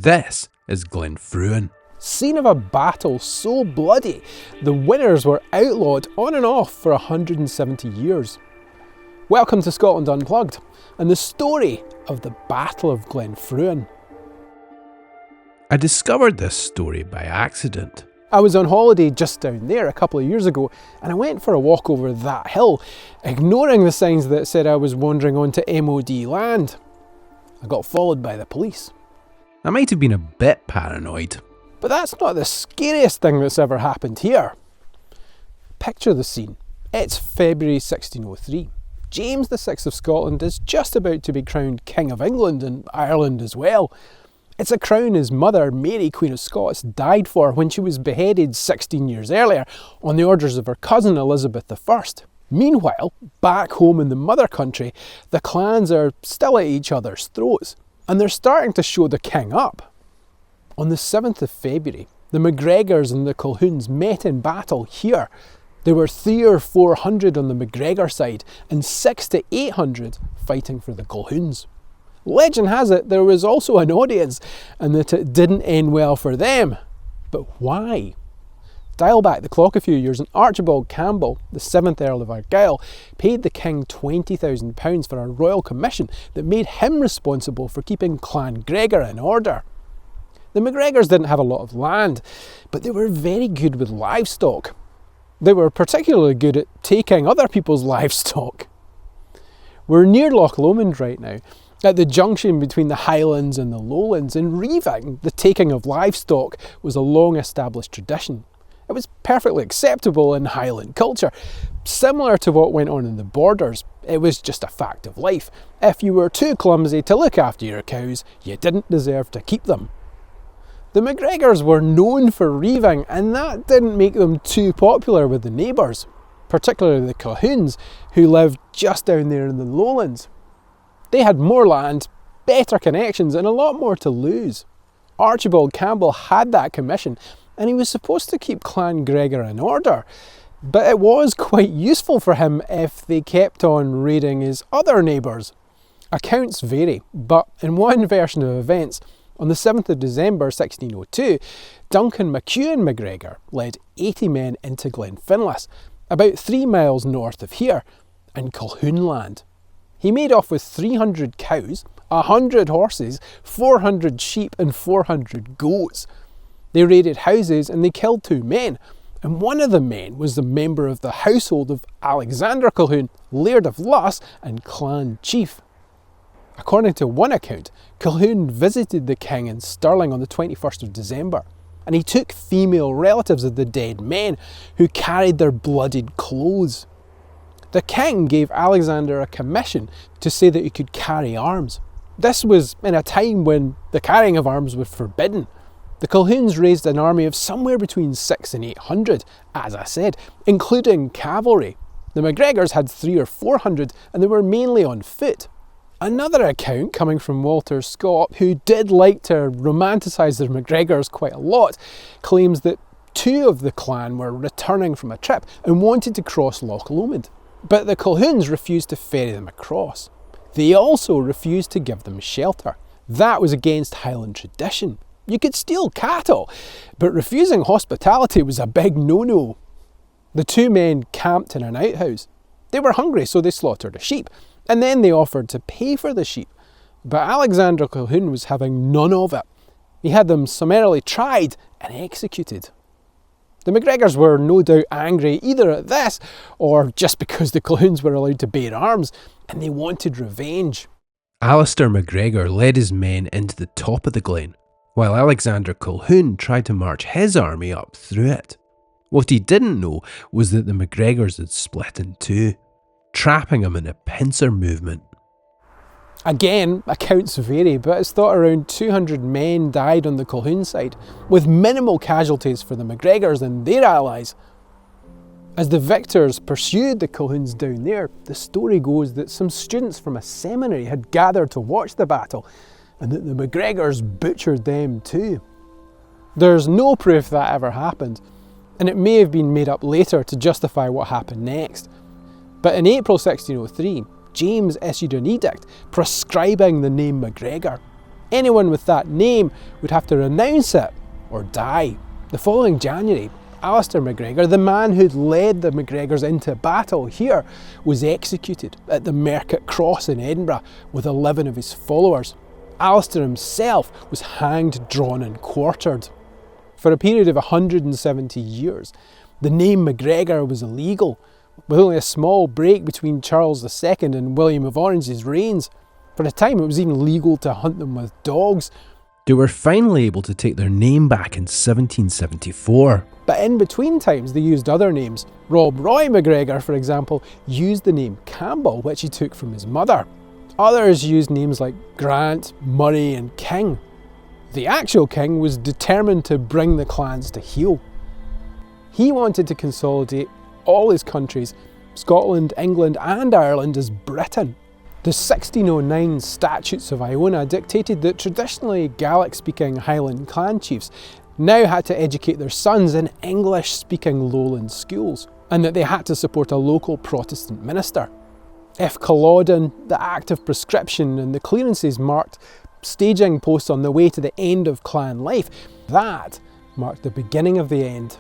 This is Glen Fruin. Scene of a battle so bloody, the winners were outlawed on and off for 170 years. Welcome to Scotland Unplugged and the story of the Battle of Glen Fruin. I discovered this story by accident. I was on holiday just down there a couple of years ago and I went for a walk over that hill, ignoring the signs that said I was wandering onto MOD land. I got followed by the police. I might have been a bit paranoid. But that's not the scariest thing that's ever happened here. Picture the scene. It's February 1603. James VI of Scotland is just about to be crowned King of England and Ireland as well. It's a crown his mother, Mary, Queen of Scots, died for when she was beheaded 16 years earlier on the orders of her cousin Elizabeth I. Meanwhile, back home in the mother country, the clans are still at each other's throats, and they're starting to show the king up. On the 7th of February, the MacGregors and the Colquhouns met in battle here. There were 300 or 400 on the MacGregor side and 600 to 800 fighting for the Colquhouns. Legend has it there was also an audience and that it didn't end well for them. But why? Dial back the clock a few years and Archibald Campbell, the 7th Earl of Argyll, paid the king £20,000 for a royal commission that made him responsible for keeping Clan Gregor in order. The MacGregors didn't have a lot of land, but they were very good with livestock. They were particularly good at taking other people's livestock. We're near Loch Lomond right now, at the junction between the Highlands and the Lowlands. In reeving, the taking of livestock was a long established tradition. It was perfectly acceptable in Highland culture. Similar to what went on in the Borders, it was just a fact of life. If you were too clumsy to look after your cows, you didn't deserve to keep them. The MacGregors were known for reeving, and that didn't make them too popular with the neighbours, particularly the Colquhouns, who lived just down there in the Lowlands. They had more land, better connections, and a lot more to lose. Archibald Campbell had that commission, and he was supposed to keep Clan Gregor in order, but it was quite useful for him if they kept on raiding his other neighbours. Accounts vary, but in one version of events, on the 7th of December 1602, Duncan MacEwan MacGregor led 80 men into Glenfinlas, about 3 miles north of here, in Colquhoun land. He made off with 300 cows, 100 horses, 400 sheep and 400 goats. They raided houses and they killed 2 men, and one of the men was the member of the household of Alexander Colquhoun, Laird of Luss and clan chief. According to one account, Colquhoun visited the king in Stirling on the 21st of December, and he took female relatives of the dead men who carried their bloodied clothes. The king gave Alexander a commission to say that he could carry arms. This was in a time when the carrying of arms was forbidden. The Colquhouns raised an army of somewhere between 600 and 800, as I said, including cavalry. The MacGregors had 300 or 400 and they were mainly on foot. Another account coming from Walter Scott, who did like to romanticise the MacGregors quite a lot, claims that 2 of the clan were returning from a trip and wanted to cross Loch Lomond, but the Colquhouns refused to ferry them across. They also refused to give them shelter. That was against Highland tradition. You could steal cattle, but refusing hospitality was a big no-no. The 2 men camped in an outhouse. They were hungry, so they slaughtered a sheep, and then they offered to pay for the sheep. But Alexander Colquhoun was having none of it. He had them summarily tried and executed. The MacGregors were no doubt angry either at this or just because the Colquhouns were allowed to bear arms, and they wanted revenge. Alistair MacGregor led his men into the top of the glen, while Alexander Colquhoun tried to march his army up through it. What he didn't know was that the MacGregors had split in 2, trapping him in a pincer movement. Again, accounts vary, but it's thought around 200 men died on the Colquhoun side, with minimal casualties for the MacGregors and their allies. As the victors pursued the Colquhouns down there, the story goes that some students from a seminary had gathered to watch the battle, and that the MacGregors butchered them too. There's no proof that ever happened, and it may have been made up later to justify what happened next. But in April 1603, James issued an edict prescribing the name MacGregor. Anyone with that name would have to renounce it or die. The following January, Alistair MacGregor, the man who'd led the MacGregors into battle here, was executed at the Market Cross in Edinburgh with 11 of his followers. Alistair himself was hanged, drawn and quartered. For a period of 170 years, the name MacGregor was illegal, with only a small break between Charles II and William of Orange's reigns. For a time it was even legal to hunt them with dogs. They were finally able to take their name back in 1774. But in between times they used other names. Rob Roy MacGregor, for example, used the name Campbell, which he took from his mother. Others used names like Grant, Murray and King. The actual king was determined to bring the clans to heel. He wanted to consolidate all his countries, Scotland, England and Ireland, as Britain. The 1609 Statutes of Iona dictated that traditionally Gaelic-speaking Highland clan chiefs now had to educate their sons in English-speaking lowland schools, and that they had to support a local Protestant minister. If Culloden, the Act of Prescription and the clearances marked staging posts on the way to the end of clan life, that marked the beginning of the end.